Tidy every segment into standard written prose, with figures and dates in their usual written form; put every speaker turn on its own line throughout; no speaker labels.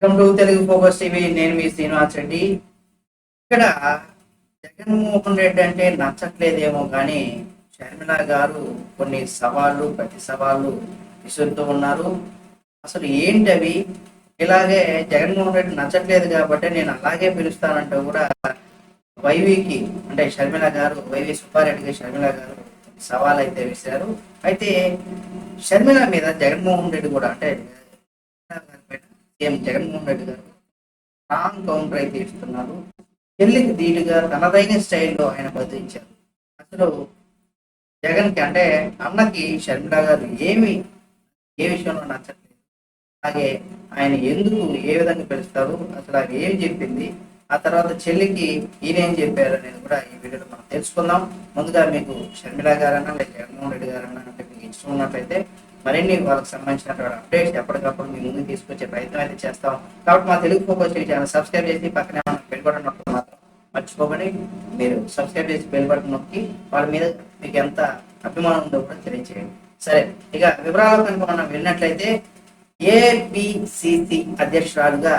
Welcome to Telugu focus TV. నేను మీ శ్రీనివాస్ రెడ్డి. ఇక్కడ జగన్మోహన్ రెడ్డి అంటే నచ్చట్లేదేమో కానీ షర్మిల గారు కొన్ని సవాళ్ళు ప్రతి సవాళ్ళు విసురుతూ ఉన్నారు. అసలు ఏంటవి? ఇలాగే జగన్మోహన్ రెడ్డి నచ్చట్లేదు కాబట్టి నేను అలాగే పిలుస్తానంటూ కూడా వైవికి అంటే షర్మిల గారు, వైవి సుబ్బారెడ్డికి షర్మిల గారు సవాల్ అయితే విసిరారు. అయితే షర్మిల మీద జగన్మోహన్ రెడ్డి కూడా అంటే సీఎం జగన్మోహన్ రెడ్డి గారు స్ట్రాంగ్ కౌంటర్ అయితే ఇస్తున్నారు. చెల్లికి ధీటుగా తనదైన స్టైల్లో ఆయన బదిలించారు. అసలు జగన్ కి అంటే అన్నకి షర్మిల గారు ఏ విషయంలో నచ్చట్లేదు, అలాగే ఆయన ఎందుకు ఏ విధంగా పిలుస్తారు, అసలు ఆయన ఏం చెప్పింది, ఆ తర్వాత చెల్లికి ఈయన ఏం చెప్పారు అనేది కూడా ఈ వీడియోలో మనం తెలుసుకుందాం. ముందుగా మీకు షర్మిల గారన్నా లేక జగన్మోహన్ రెడ్డి గారన్నా అంటే మీకు ఇష్టం ఉన్నట్లయితే మరిన్ని వాళ్ళకి సంబంధించినటువంటి అప్డేట్స్ ఎప్పటికప్పుడు మీ ముందుకు తీసుకొచ్చే ప్రయత్నం అయితే చేస్తాం. కాబట్టి మా తెలుగు ఫోకస్ ఛానల్ సబ్స్క్రైబ్ చేసి పక్కనే బెల్ బటన్ నొక్కడం మాత్రం మర్చిపోకండి. మీరు సబ్స్క్రైబ్ చేసి బెల్ బటన్ నొక్కి వాళ్ళ మీద మీకు ఎంత అభిమానం ఉందో కూడా తెలియజేయండి. సరే, ఇక వివరాలు కనుక మనం వెళ్ళినట్లయితే ఏపీసీసీ అధ్యక్షురాలుగా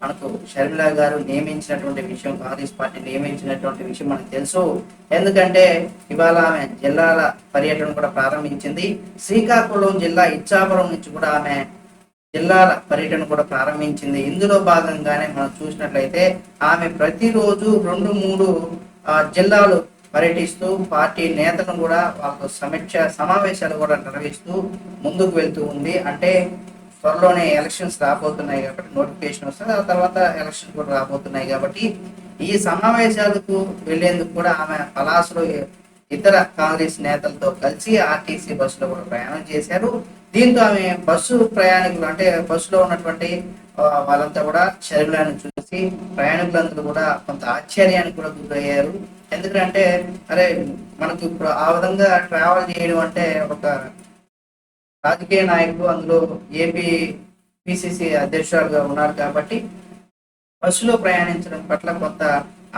మనకు షర్మిల గారు నియమించినటువంటి విషయం, కాంగ్రెస్ పార్టీ నియమించినటువంటి విషయం మనకు తెలుసు. ఎందుకంటే ఇవాళ ఆమె జిల్లాల పర్యటన కూడా ప్రారంభించింది. శ్రీకాకుళం జిల్లా ఇచ్చాపురం నుంచి కూడా ఆమె జిల్లాల పర్యటన కూడా ప్రారంభించింది. ఇందులో భాగంగానే మనం చూసినట్లయితే ఆమె ప్రతిరోజు 2-3 జిల్లాలు పర్యటిస్తూ పార్టీ నేతలను కూడా వాళ్ళకు సమావేశాలు కూడా నిర్వహిస్తూ ముందుకు వెళ్తూ ఉంది. అంటే త్వరలోనే ఎలక్షన్స్ రాబోతున్నాయి కాబట్టి నోటిఫికేషన్ వస్తుంది, ఆ తర్వాత ఎలక్షన్ కూడా రాబోతున్నాయి కాబట్టి ఈ సమావేశాలకు వెళ్లేందుకు కూడా ఆమె పలాసులో ఇతర కాంగ్రెస్ నేతలతో కలిసి ఆర్టీసీ బస్సులో కూడా ప్రయాణం చేశారు. దీంతో ఆమె బస్సు ప్రయాణికులు అంటే బస్సులో ఉన్నటువంటి వాళ్ళంతా కూడా షర్మిలను చూసి ప్రయాణికులందరూ కూడా కొంత ఆశ్చర్యానికి కూడా గురయ్యారు. ఎందుకంటే అరే మనకు ఇప్పుడు ఆ విధంగా ట్రావెల్ చేయడం అంటే ఒక రాజకీయ నాయకులు, అందులో ఏపీ పిసిసి అధ్యక్షురాలుగా ఉన్నారు కాబట్టి బస్సులో ప్రయాణించడం పట్ల కొంత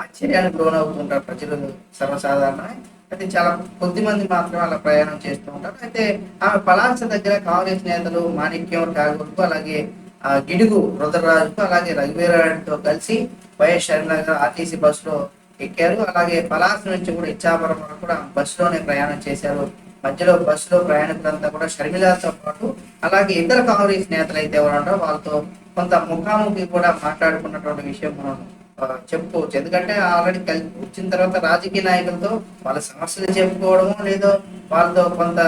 ఆశ్చర్యానికి లోనవుతుంటారు ప్రజలు సర్వసాధారణమే. అయితే చాలా కొద్ది మంది మాత్రం అలా ప్రయాణం చేస్తూ ఉంటారు. అయితే ఆమె పలాస దగ్గర కాంగ్రెస్ నేతలు మాణిక్యం ఠాగూర్కు, అలాగే గిడుగు రుద్రరాజుకు, అలాగే రఘువీరారెడ్డితో కలిసి వైఎస్ షర్మిల గారు ఆర్టీసీ బస్సులో ఎక్కారు. అలాగే పలాస నుంచి కూడా ఇచ్చాపురం వరకు కూడా బస్సులోనే ప్రయాణం చేశారు. మధ్యలో బస్సులో ప్రయాణికులంతా కూడా షర్మిలతో పాటు అలాగే ఇతర కాంగ్రెస్ నేతలు అయితే ఎవరంటారో వాళ్ళతో కొంత ముఖాముఖి కూడా మాట్లాడుకున్నటువంటి విషయం మనం చెప్పుకోవచ్చు. ఎందుకంటే ఆల్రెడీ వచ్చిన తర్వాత రాజకీయ నాయకులతో వాళ్ళ సమస్యలు చెప్పుకోవడము, లేదో వాళ్ళతో కొంత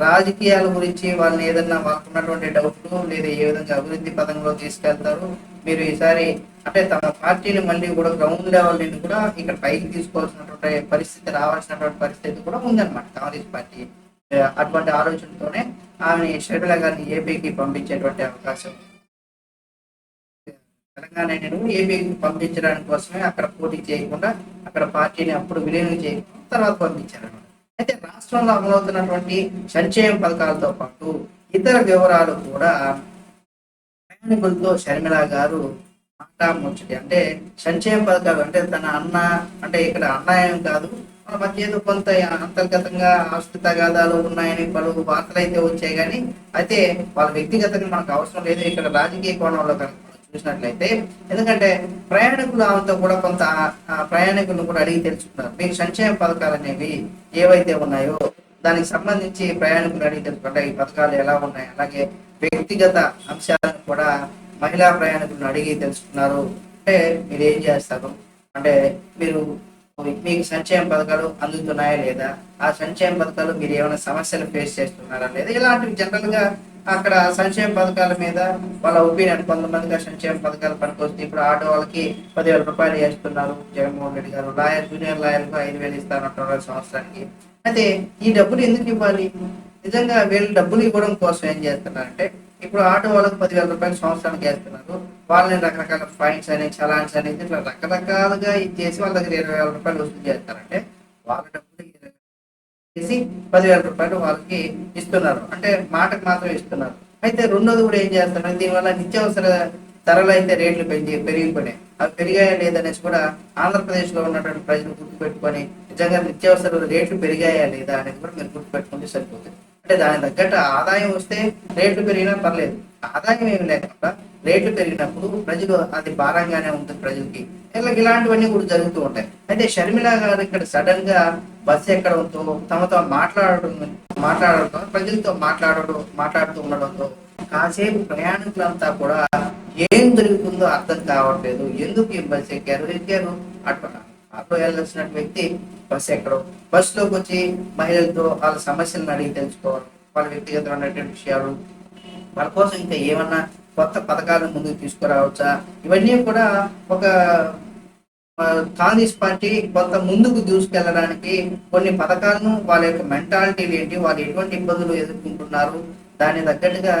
రాజకీయాల గురించి వాళ్ళని ఏదన్నా వాళ్ళకు ఉన్నటువంటి డౌట్లు లేదా ఏ విధంగా అభివృద్ధి పదంలో తీసుకెళ్తారు, మీరు ఈసారి అంటే తమ పార్టీని మళ్ళీ కూడా గ్రౌండ్ లెవెల్ నుండి కూడా ఇక్కడ పైకి తీసుకోవాల్సినటువంటి పరిస్థితి రావాల్సినటువంటి పరిస్థితి కూడా ఉందన్నమాట కాంగ్రెస్ పార్టీ. అటువంటి ఆలోచనతోనే ఆమె షర్మిల గారిని ఏపీకి పంపించేటువంటి అవకాశం, తెలంగాణ ఏపీకి పంపించడానికి కోసమే అక్కడ పోటీ చేయకుండా అక్కడ పార్టీని అప్పుడు విలీనం చేయకుండా తర్వాత పంపించారు. అయితే రాష్ట్రంలో అమలవుతున్నటువంటి సంక్షేమ పథకాలతో పాటు ఇతర వివరాలు కూడా ప్రయాణికులతో షర్మిల గారు ముచ్చటి అంటే సంక్షేమ పథకాలు అంటే తన అన్న అంటే ఇక్కడ అన్యాయం కాదు, మన మధ్య ఏదో కొంత అంతర్గతంగా ఆస్తి తగాదాలు ఉన్నాయని పలు వార్తలు అయితే వచ్చాయి. కానీ అయితే వాళ్ళ వ్యక్తిగతంగా మనకు అవసరం లేదు ఇక్కడ రాజకీయ కోణంలో కనుక చూసినట్లయితే. ఎందుకంటే ప్రయాణికులు ఆమెతో కూడా కొంత ప్రయాణికులను కూడా అడిగి తెలుసుకున్నారు, మీకు సంక్షేమ పథకాలు అనేవి ఏవైతే ఉన్నాయో దానికి సంబంధించి ప్రయాణికులు అడిగి తెలుసుకుంటారు, ఈ పథకాలు ఎలా ఉన్నాయి, అలాగే వ్యక్తిగత అంశాలను కూడా మహిళా ప్రయాణికులను అడిగి తెలుసుకున్నారు. అంటే మీరు ఏం చేస్తారు, అంటే మీకు సంక్షేమ పథకాలు అందుతున్నాయా లేదా, ఆ సంక్షేమ పథకాలు మీరు ఏమైనా సమస్యలు ఫేస్ చేస్తున్నారా లేదా, ఇలాంటివి జనరల్ గా అక్కడ సంక్షేమ పథకాల మీద వాళ్ళ ఒపీనియన్. కొంతమందికి సంక్షేమ పథకాలు పనికొస్తే ఇప్పుడు ఆటో వాళ్ళకి 10,000 రూపాయలు చేస్తున్నారు జగన్మోహన్ రెడ్డి గారు, జూనియర్ లాయర్కు 5,000 ఇస్తానంటున్నారు సంవత్సరానికి. అయితే ఈ డబ్బులు ఎందుకు ఇవ్వాలి? నిజంగా వీళ్ళు డబ్బులు ఇవ్వడం కోసం ఏం చేస్తున్నారంటే ఇప్పుడు ఆటో వాళ్ళకి 10,000 రూపాయలు సంవత్సరానికి వేస్తున్నారు, వాళ్ళని రకరకాల ఫైన్స్ అని చలాన్స్ అనేది ఇట్లా రకరకాలుగా ఇచ్చేసి వాళ్ళ దగ్గర 20,000 రూపాయలు వసూలు చేస్తారంటే వాళ్ళ డబ్బులు చేసి 10,000 రూపాయలు వాళ్ళకి ఇస్తున్నారు, అంటే మాటకు మాత్రం ఇస్తున్నారు. అయితే రెండోది కూడా ఏం చేస్తున్నారు, దీనివల్ల నిత్యావసర ధరలు అయితే రేట్లు పెరిగిపోయినాయి. అవి పెరిగాయా లేదనేసి కూడా ఆంధ్రప్రదేశ్ లో ఉన్నటువంటి ప్రజలు గుర్తుపెట్టుకొని నిజంగా నిత్యావసర రేట్లు పెరిగాయా లేదా అనేది కూడా మీరు గుర్తుపెట్టుకుంటే సరిపోతుంది. అంటే దాని తగ్గట్టు ఆదాయం వస్తే రేట్లు పెరిగినా పర్లేదు, ఆదాయం ఏమి లేకుండా రేట్లు పెరిగినప్పుడు ప్రజలు అది భారంగానే ఉంటుంది ప్రజలకి. ఇలాంటివన్నీ కూడా జరుగుతూ ఉంటాయి. అయితే షర్మిల గారు ఇక్కడ సడన్ గా బస్సు ఎక్కడంతో తమతో మాట్లాడటం ప్రజలతో మాట్లాడుతూ ఉండడంతో కాసేపు ప్రయాణికులంతా కూడా ఏం జరుగుతుందో అర్థం కావట్లేదు. ఎందుకు ఈ బస్సు ఎక్కారు అటు ఆటో వెళ్ళాల్సిన వ్యక్తి బస్సు ఎక్కడం, బస్సులోకి వచ్చి మహిళలతో వాళ్ళ సమస్యలను అడిగి తెలుసుకోవడం, వాళ్ళ వ్యక్తిగతమైనటువంటి విషయాలు, వాళ్ళ కోసం ఇంకా ఏమన్నా కొత్త పథకాలను ముందుకు తీసుకురావచ్చా, ఇవన్నీ కూడా ఒక కాంగ్రెస్ పార్టీ కొంత ముందుకు దూసుకెళ్ళడానికి కొన్ని పథకాలను, వాళ్ళ యొక్క మెంటాలిటీలు ఏంటి, వాళ్ళు ఎటువంటి ఇబ్బందులు ఎదుర్కొంటున్నారు, దాని తగ్గట్టుగా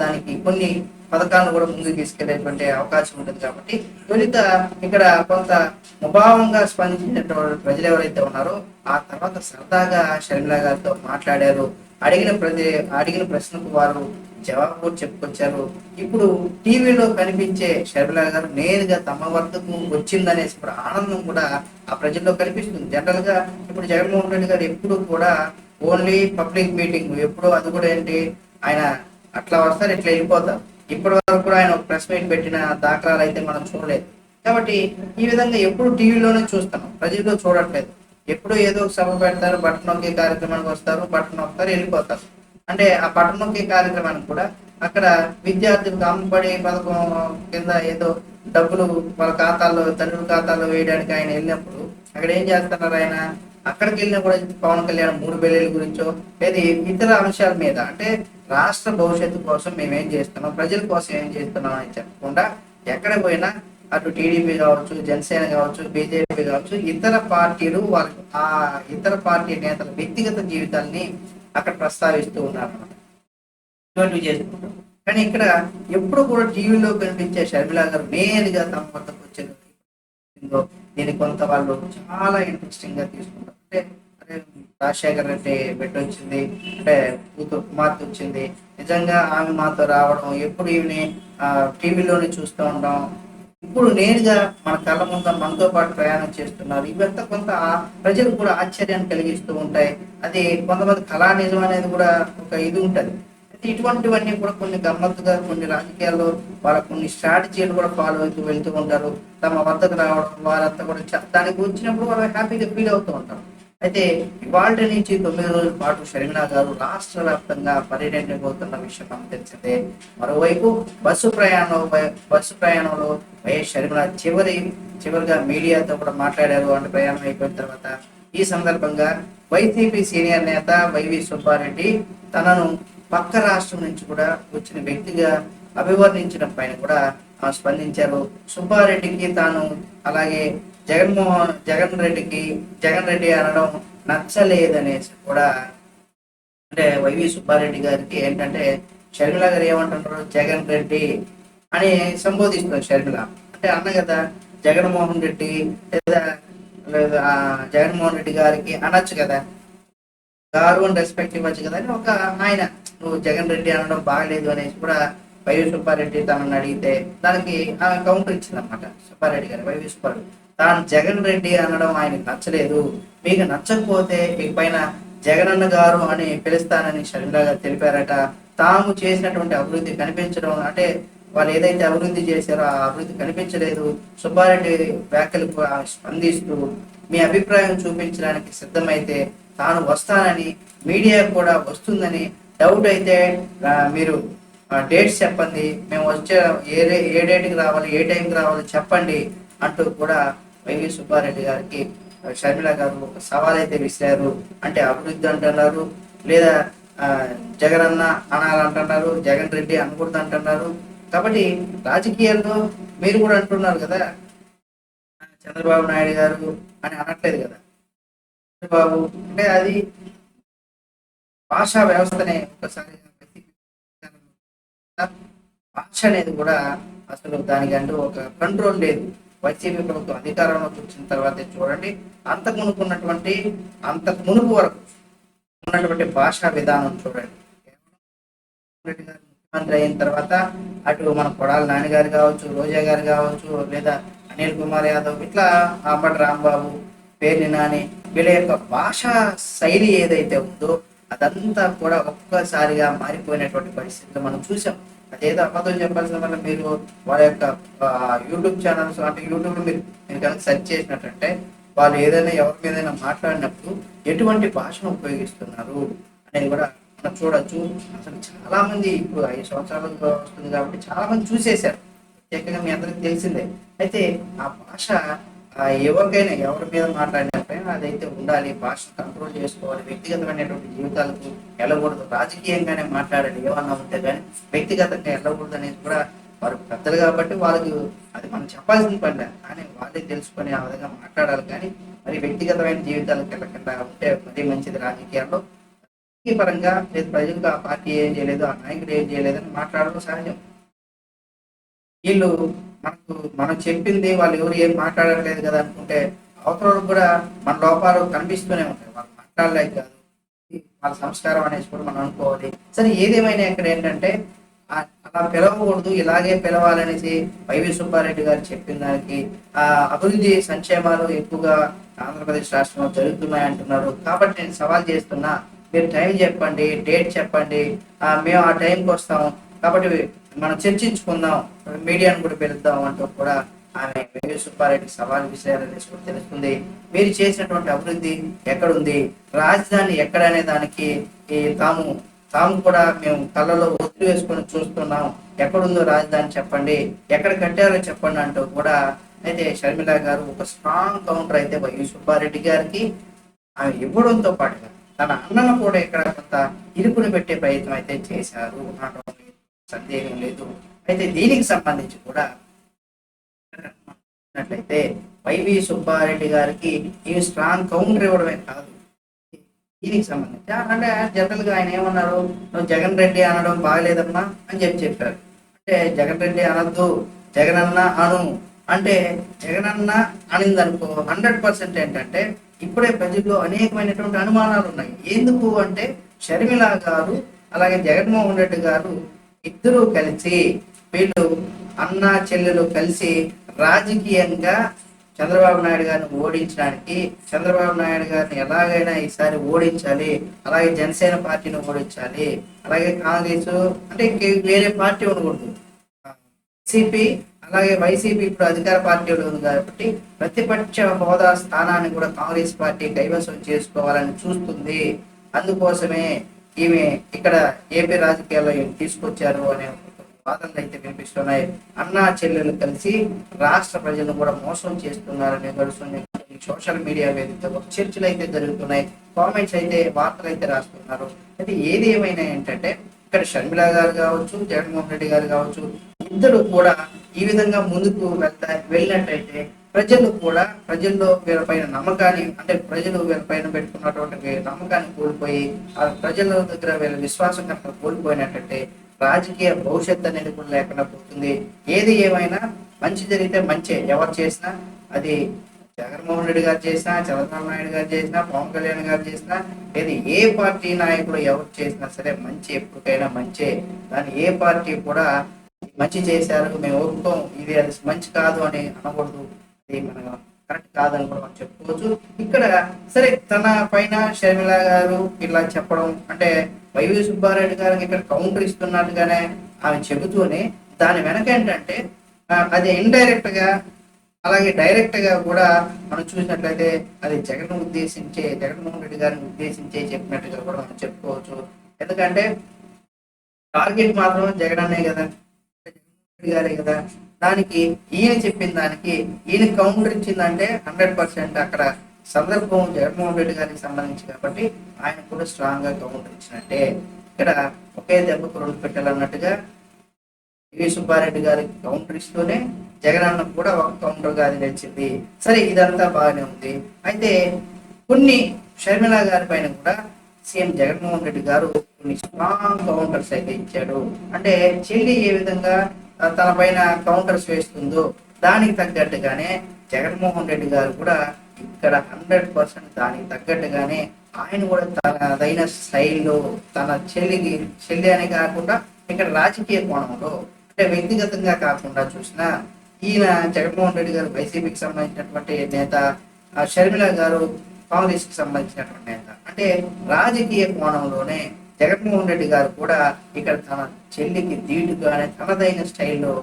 దానికి కొన్ని పథకాలను కూడా ముందుకు తీసుకెళ్లేటువంటి అవకాశం ఉంటుంది. కాబట్టి తొలిత ఇక్కడ కొంత ముభావంగా స్పందించినటువంటి ప్రజలు ఎవరైతే ఉన్నారో ఆ తర్వాత సరదాగా షర్మిల గారితో మాట్లాడారు. అడిగిన ప్రశ్నకు వారు జవాబు కూడా చెప్పుకొచ్చారు. ఇప్పుడు టీవీలో కనిపించే షర్మిల గారు నేరుగా తమ వద్దకు వచ్చిందనేసి కూడా ఆనందం కూడా ఆ ప్రజల్లో కనిపిస్తుంది. జనరల్ గా ఇప్పుడు జగన్మోహన్ రెడ్డి గారు ఎప్పుడు కూడా ఓన్లీ పబ్లిక్ మీటింగ్, ఎప్పుడు అది కూడా ఏంటి, ఆయన అట్లా వస్తారు ఇట్లా వెళ్ళిపోతారు. ఇప్పటి వరకు కూడా ఆయన ఒక ప్రెస్ మీట్ పెట్టిన దాఖలాలు అయితే మనం చూడలేదు. కాబట్టి ఈ విధంగా ఎప్పుడు టీవీలోనే చూస్తున్నాం, ప్రజల్లో చూడట్లేదు. ఎప్పుడు ఏదో సభ పెడతారు, బట్టన్ నొక్కే కార్యక్రమానికి వస్తారు, బట్టన్ నొక్కుతారు, వెళ్ళిపోతారు. అంటే ఆ బట్టన్ నొక్కే కార్యక్రమానికి కూడా అక్కడ విద్యార్థులకు అమ్మబడి పథకం కింద ఏదో డబ్బులు వాళ్ళ ఖాతాల్లో, తండ్రుల ఖాతాల్లో వేయడానికి ఆయన వెళ్ళినప్పుడు అక్కడ ఏం చేస్తున్నారు, ఆయన అక్కడికి వెళ్ళినా కూడా పవన్ కళ్యాణ్ 3 బిల్లుల గురించో లేదా ఇతర అంశాల మీద, అంటే రాష్ట్ర భవిష్యత్తు కోసం మేమేం చేస్తున్నాం, ప్రజల కోసం ఏం చేస్తున్నాం అని చెప్పకుండా ఎక్కడ పోయినా అటు టీడీపీ కావచ్చు, జనసేన కావచ్చు, బీజేపీ కావచ్చు, ఇతర పార్టీలు ఇతర పార్టీ నేతల వ్యక్తిగత జీవితాల్ని అక్కడ ప్రస్తావిస్తూ ఉన్నారు అన్నమాట. ఇటువంటివి చేసుకుంటాం. కానీ ఇక్కడ ఎప్పుడు కూడా టీవీలో కనిపించే షర్మిల గారు నేరుగా తమ వద్దకు వచ్చేది దీన్ని కొంత వాళ్ళు చాలా ఇంట్రెస్టింగ్ గా తీసుకుంటారు. అంటే అదే రాజశేఖర్ రెడ్డి బిడ్డ వచ్చింది, అంటే కుమార్తె వచ్చింది, నిజంగా ఆమె మాతో రావడం, ఎప్పుడు ఈమెని టీవీలోనే చూస్తూ ఉంటాం, ఇప్పుడు నేరుగా మన కళ్ళ ముందు మనతో పాటు ప్రయాణం చేస్తున్నారు. ఇవంతా కొంత ప్రజలు కూడా ఆశ్చర్యాన్ని కలిగిస్తూ ఉంటాయి. అది కొంతమంది కళా నిజం అనేది కూడా ఒక ఇది ఉంటుంది. ఇటువంటివన్నీ కూడా కొన్ని గమ్మత్తుగా కొన్ని రాజకీయాల్లో వాళ్ళ కొన్ని స్ట్రాటజీలు కూడా ఫాలో అవుతూ వెళ్తూ ఉంటారు. తమ వద్దకు రావడం, వారంతా కూడా దానికి వచ్చినప్పుడు వాళ్ళు హ్యాపీగా ఫీల్ అవుతూ ఉంటారు. అయితే ఇవాళ నుంచి 9 రోజుల పాటు షర్మిల గారు రాష్ట్ర వ్యాప్తంగా పర్యటించబోతున్న విషయం మనకు తెలిసిందే. మరోవైపు బస్సు ప్రయాణంలో వైఎస్ షర్మిల చివరిగా మీడియాతో కూడా మాట్లాడారు. అంటే ప్రయాణం అయిపోయిన తర్వాత ఈ సందర్భంగా వైసీపీ సీనియర్ నేత వైవి సుబ్బారెడ్డి తనను పక్క రాష్ట్రం నుంచి కూడా వచ్చిన వ్యక్తిగా అభివర్ణించిన పైన కూడా స్పందించారు. సుబ్బారెడ్డికి తాను అలాగే జగన్ రెడ్డి అనడం నచ్చలేదనేసి కూడా, అంటే వైవి సుబ్బారెడ్డి గారికి ఏంటంటే షర్మిల గారు ఏమంటున్నారు, జగన్ రెడ్డి అని సంబోధిస్తున్నారు షర్మిల. అంటే అన్న కదా జగన్మోహన్ రెడ్డి లేదా జగన్మోహన్ రెడ్డి గారికి అనొచ్చు కదా, గారు అని రెస్పెక్ట్ ఇవ్వచ్చు కదా అని ఒక ఆయన, నువ్వు జగన్ రెడ్డి అనడం బాగలేదు అనేసి కూడా వైవి సుబ్బారెడ్డి తనని అడిగితే దానికి ఆమె కౌంటర్ ఇచ్చింది అనమాట. సుబ్బారెడ్డి గారు వైవి సుబ్బారెడ్డి తాను జగన్ రెడ్డి అనడం ఆయనకు నచ్చలేదు, మీకు నచ్చకపోతే ఇకపైన జగనన్న గారు అని పిలుస్తానని షర్మిల గారు తెలిపారట. తాము చేసినటువంటి అభివృద్ధి కనిపించడం, అంటే వాళ్ళు ఏదైతే అభివృద్ధి చేశారో ఆ అభివృద్ధి కనిపించలేదు. సుబ్బారెడ్డి వ్యాఖ్యలకు స్పందిస్తూ మీ అభిప్రాయం చూపించడానికి సిద్ధమైతే తాను వస్తానని, మీడియా కూడా వస్తుందని, డౌట్ అయితే మీరు డేట్స్ చెప్పండి, మేము వచ్చే ఏ డేట్కి రావాలి, ఏ టైంకి రావాలి చెప్పండి అంటూ కూడా వైవి సుబ్బారెడ్డి గారికి షర్మిల గారు ఒక సవాల్ అయితే విసిరారు. అంటే అభివృద్ధి అంటున్నారు, లేదా జగనన్న అనాలంటున్నారు, జగన్ రెడ్డి అనకూడదు అంటున్నారు. కాబట్టి రాజకీయాల్లో మీరు కూడా అంటున్నారు కదా చంద్రబాబు నాయుడు గారు అని అనట్లేదు కదా. చంద్రబాబు అంటే అది భాషా వ్యవస్థనే ఒకసారి భాష అనేది కూడా అసలు దానికంటూ ఒక కంట్రోల్ లేదు. వైసీపీ ప్రభుత్వం అధికారంలోకి వచ్చిన తర్వాత చూడండి, అంతకు మునుపు వరకు ఉన్నటువంటి భాషా విధానం చూడండి. రెడ్డి గారు ముఖ్యమంత్రి అయిన తర్వాత అటు మన కొడాలి నాని గారు కావచ్చు, రోజా గారు కావచ్చు, లేదా అనిల్ కుమార్ యాదవ్, ఇట్లా అంబటి రాంబాబు, పేర్ని నాని, వీళ్ళ యొక్క భాషా శైలి ఏదైతే ఉందో అదంతా కూడా ఒక్కసారిగా మారిపోయినటువంటి పరిస్థితులు మనం చూసాం. అదేదో అబద్ధం చెప్పాల్సిన వల్ల మీరు వాళ్ళ యొక్క యూట్యూబ్ ఛానల్స్ అంటే యూట్యూబ్ మీరు కనుక సెర్చ్ చేసినట్టంటే వాళ్ళు ఏదైనా ఎవరి మీదైనా మాట్లాడినప్పుడు ఎటువంటి భాషను ఉపయోగిస్తున్నారు అనేది కూడా మనం చూడొచ్చు. అసలు చాలా మంది ఇప్పుడు 5 సంవత్సరాలుగా వస్తుంది కాబట్టి చాలా మంది చూసేశారు. ప్రత్యేకంగా మీ అందరికి తెలిసిందే. అయితే ఆ భాష ఎవరికైనా ఎవరి మీద మాట్లాడినప్పుడైనా అదైతే ఉండాలి. భాషను కంట్రోల్ చేసుకోవాలి. వ్యక్తిగతమైనటువంటి జీవితాలకు వెళ్ళకూడదు. రాజకీయంగానే మాట్లాడాలి ఏమన్నా ఉంటే కానీ వ్యక్తిగతంగా వెళ్ళకూడదు అనేది కూడా వారు పెద్దలు కాబట్టి వాళ్ళకి అది మనం చెప్పాల్సిన పని లేదు. కానీ వాళ్ళే తెలుసుకొని ఆ విధంగా మాట్లాడాలి. కానీ మరి వ్యక్తిగతమైన జీవితాలకు వెళ్ళకుండా ఉంటే మరీ మంచిది. రాజకీయాల్లో ఈ పరంగా లేదు ప్రజలకు ఆ పార్టీ ఏం చేయలేదు, ఆ నాయకుడు ఏం చేయలేదని మాట్లాడడం సహజం. వీళ్ళు మనం చెప్పింది వాళ్ళు ఎవరు ఏం మాట్లాడట్లేదు కదా అనుకుంటే అవతల కూడా మన లోపాలు కనిపిస్తూనే ఉంటాయి. వాళ్ళు మాట్లాడలేదు కాదు, వాళ్ళ సంస్కారం అనేసి కూడా మనం అనుకోవాలి. సరే ఏదేమైనా ఇక్కడ ఏంటంటే అలా పిలవకూడదు, ఇలాగే పిలవాలనేసి వైవి సుబ్బారెడ్డి గారు చెప్పిన దానికి అభివృద్ధి సంక్షేమాలు ఎక్కువగా ఆంధ్రప్రదేశ్ రాష్ట్రంలో జరుగుతున్నాయి అంటున్నారు. కాబట్టి నేను సవాల్ చేస్తున్నా, మీరు టైం చెప్పండి, డేట్ చెప్పండి, మేము ఆ టైంకి వస్తాం. కాబట్టి మనం చర్చించుకుందాం, మీడియాను కూడా పిలుద్దాం అంటూ కూడా ఆమె వైవి సుబ్బారెడ్డి సవాల్ విషయాలనేసి కూడా తెలుస్తుంది. మీరు చేసినటువంటి అభివృద్ధి ఎక్కడుంది, రాజధాని ఎక్కడ అనే దానికి తాము తాము కూడా మేము కళ్ళలో ఒత్తిడి వేసుకొని చూస్తున్నాం. ఎక్కడుందో రాజధాని చెప్పండి, ఎక్కడ కట్టారో చెప్పండి అంటూ కూడా అయితే షర్మిల గారు ఒక స్ట్రాంగ్ కౌంటర్ అయితే వైవి సుబ్బారెడ్డి గారికి ఆమె ఇవ్వడంతో పాటుగా తన అన్నను కూడా ఇక్కడ కొంత ఇరుకుని పెట్టే ప్రయత్నం అయితే చేశారు అనడం సందేహం లేదు. అయితే దీనికి సంబంధించి కూడా చూసినట్లయితే వైవి సుబ్బారెడ్డి గారికి ఈ స్ట్రాంగ్ కౌంటర్ ఇవ్వడమే కాదు, దీనికి సంబంధించి అంటే జనరల్ గా ఆయన ఏమన్నారు, నువ్వు జగన్ రెడ్డి అనడం బాగలేదమ్మా అని చెప్పారు. అంటే జగన్ రెడ్డి అనద్దు, జగనన్న అను అంటే జగనన్న అనింది అనుకో 100% ఏంటంటే ఇప్పుడే ప్రజల్లో అనేకమైనటువంటి అనుమానాలు ఉన్నాయి. ఎందుకు అంటే షర్మిల గారు అలాగే జగన్మోహన్ రెడ్డి గారు ఇద్దరు కలిసి వీళ్ళు అన్న చెల్లెలు కలిసి రాజకీయంగా చంద్రబాబు నాయుడు గారిని ఓడించడానికి, చంద్రబాబు నాయుడు గారిని ఎలాగైనా ఈసారి ఓడించాలి, అలాగే జనసేన పార్టీని ఓడించాలి, అలాగే కాంగ్రెస్ అంటే వేరే పార్టీ ఉండకూడదు, వైసీపీ అలాగే వైసీపీ ఇప్పుడు అధికార పార్టీలో ఉంది కాబట్టి ప్రతిపక్ష హోదా స్థానాన్ని కూడా కాంగ్రెస్ పార్టీ కైవసం చేసుకోవాలని చూస్తుంది. అందుకోసమే ఈమె ఇక్కడ ఏపీ రాజకీయాల్లో తీసుకొచ్చారు అనే వాదనలు అయితే వినిపిస్తున్నాయి. అన్నా చెల్లెలు కలిసి రాష్ట్ర ప్రజలను కూడా మోసం చేస్తున్నారని గడుస్తుంది. సోషల్ మీడియా వేదికగా చర్చలు అయితే జరుగుతున్నాయి, కామెంట్స్ అయితే వార్తలు అయితే రాస్తున్నారు. అయితే ఏది ఏమైనా ఏంటంటే ఇక్కడ షర్మిల గారు కావచ్చు, జగన్మోహన్ రెడ్డి గారు కావచ్చు, ఇద్దరు కూడా ఈ విధంగా ముందుకు వెళ్ళినట్టయితే ప్రజల్లో వీళ్ళపైన నమ్మకాన్ని అంటే ప్రజలు వీళ్ళపైన పెట్టుకున్నటువంటి నమ్మకాన్ని కోల్పోయి ఆ ప్రజల దగ్గర వీళ్ళ విశ్వాసం కనుక కోల్పోయినట్టయితే రాజకీయ భవిష్యత్తు అనేది కూడా లేకుండా పోతుంది. ఏది ఏమైనా మంచి జరిగితే మంచి, ఎవరు చేసినా అది జగన్మోహన్ రెడ్డి గారు చేసినా, చంద్రబాబు నాయుడు గారు చేసినా, పవన్ కళ్యాణ్ గారు చేసినా, ఏది ఏ పార్టీ నాయకుడు ఎవరు చేసినా సరే మంచి ఎప్పటికైనా మంచి. దాన్ని ఏ పార్టీ కూడా మంచి చేశారు మేము ఒప్పుకోం, ఇది అది మంచి కాదు అని అనకూడదు. అది మన కరెక్ట్ కాదని కూడా మనం చెప్పుకోవచ్చు. ఇక్కడ సరే తన పైన షర్మిల గారు ఇలా చెప్పడం అంటే వైవి సుబ్బారెడ్డి గారికి ఇక్కడ కౌంటర్ ఇస్తున్నట్టుగానే ఆమె చెబుతూనే దాని వెనక ఏంటంటే అది ఇండైరెక్ట్ గా అలాగే డైరెక్ట్ గా కూడా మనం చూసినట్లయితే అది జగన్మోహన్ రెడ్డి గారిని ఉద్దేశించే చెప్పినట్టుగా కూడా మనం చెప్పుకోవచ్చు. ఎందుకంటే టార్గెట్ మాత్రం జగన్ అనే కదా, గారే కదా, దానికి ఈయన చెప్పిన దానికి ఈయన కౌంటర్ ఇచ్చిందంటే 100% అక్కడ సందర్భం జగన్మోహన్ రెడ్డి గారికి సంబంధించి కాబట్టి ఆయన కూడా స్ట్రాంగ్ గా కౌంటర్ ఇచ్చినట్టే. ఇక్కడ ఒకే దెబ్బకు 2 పెట్టాలన్నట్టుగా వి సుబ్బారెడ్డి గారికి కౌంటర్ ఇస్తూనే జగన్ అన్న కూడా ఒక కౌంటర్ గా అది నిలిచింది. సరే ఇదంతా బాగానే ఉంది. అయితే కొన్ని షర్మిల గారి పైన కూడా సీఎం జగన్మోహన్ రెడ్డి గారు కొన్ని స్ట్రాంగ్ కౌంటర్స్ అయితే ఇచ్చాడు. అంటే చెల్లి ఏ విధంగా తన పైన కౌంటర్స్ వేస్తుందో దానికి తగ్గట్టుగానే జగన్మోహన్ రెడ్డి గారు కూడా ఇక్కడ 100% దానికి తగ్గట్టుగానే ఆయన కూడా తనదైన స్టైల్లో తన చెల్లి అని కాకుండా ఇక్కడ రాజకీయ కోణంలో అంటే వ్యక్తిగతంగా కాకుండా చూసినా ఈయన జగన్మోహన్ రెడ్డి గారు వైసీపీకి సంబంధించినటువంటి నేత, షర్మిల గారు కాంగ్రెస్ కి సంబంధించినటువంటి నేత, అంటే రాజకీయ కోణంలోనే జగన్మోహన్ రెడ్డి గారు కూడా ఇక్కడ తన చెల్లికి ధీటుగానే తనదైన స్టైల్లో